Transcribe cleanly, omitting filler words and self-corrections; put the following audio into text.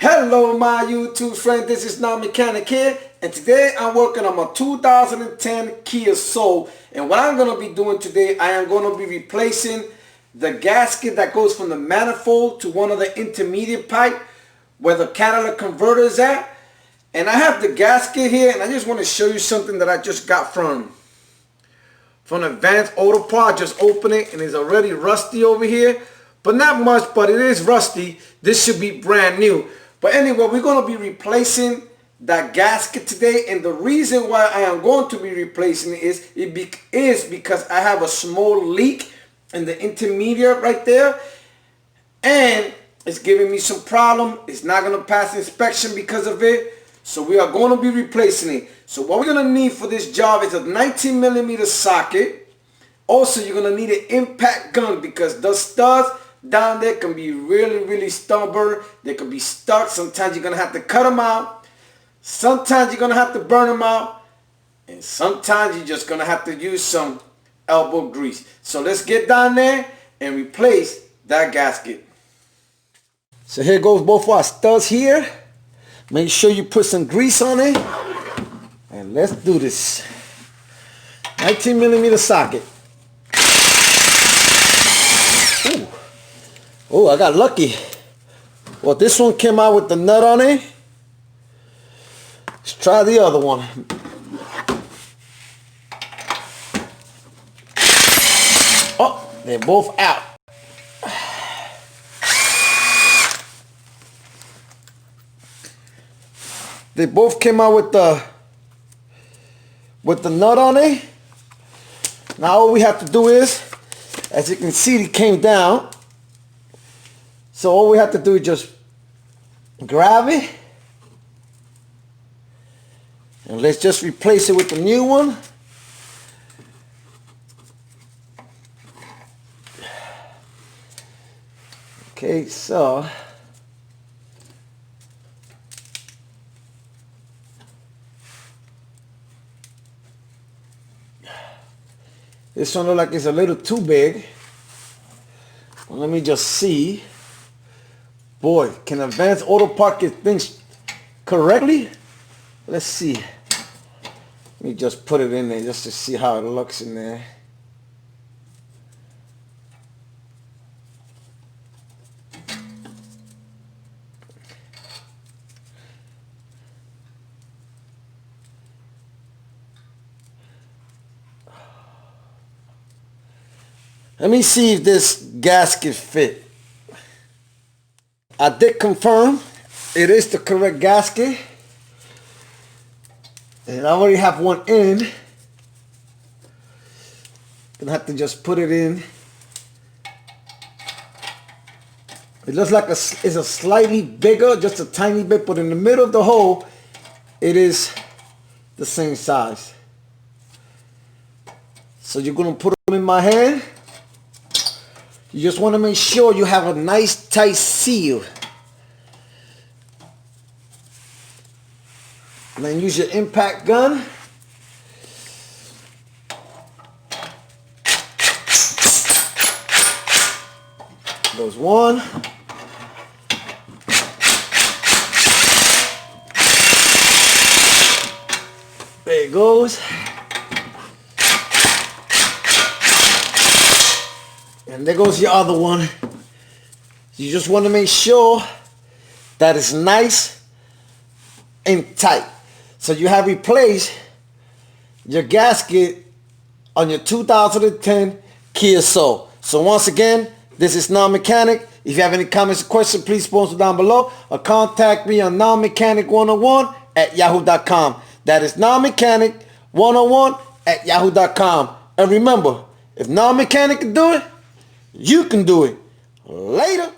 Hello my YouTube friend, this is Mechanic here, and today I'm working on my 2010 Kia Soul. And what I'm going to be doing today, I am going to be replacing the gasket that goes from the manifold to one of the intermediate pipe where the catalytic converter is at. And I have the gasket here, and I just want to show you something that I just got from Advanced Auto Parts. Just open it and it's already rusty over here, but not much, but it is rusty. This should be brand new. But anyway, we're going to be replacing that gasket today, and the reason why I am going to be replacing it is because I have a small leak in the intermediate right there, and it's giving me some problem. It's not going to pass inspection because of it, so we are going to be replacing it. So what we're going to need for this job is a 19mm socket. Also, you're going to need an impact gun because the studs down there can be really stubborn. They can be stuck. Sometimes you're going to have to cut them out. Sometimes you're going to have to burn them out. And sometimes you're just going to have to use some elbow grease. So let's get down there and replace that gasket. So here goes both our studs here. Make sure you put some grease on it. And let's do this. 19mm socket. Ooh. Oh, I got lucky. Well, this one came out with the nut on it. Let's try the other one. Oh, they're both out. They both came out with the nut on it. Now all we have to do is, as you can see, it came down. So all we have to do is just grab it, and let's just replace it with the new one. Okay, so this one looks like it's a little too big. Well, let me just see. Boy, can Advanced Auto Parts get things correctly? Let's see. Let me just put it in there just to see how it looks in there. Let me see if this gasket fit. I did confirm it is the correct gasket, and I already have one in. Gonna have to just put it in. It looks like it's a slightly bigger, just a tiny bit, but in the middle of the hole, it is the same size. So you're gonna put them in my hand. You just want to make sure you have a nice tight seal. And then use your impact gun. Goes one. There it goes. And there goes your other one. You just want to make sure that it's nice and tight. So you have replaced your gasket on your 2010 Kia Soul. So once again, this is Non-Mechanic. If you have any comments or questions, please post them down below or contact me on nonmechanic101@yahoo.com. That is nonmechanic101@yahoo.com. And remember, if Non-Mechanic can do it, you can do it. Later.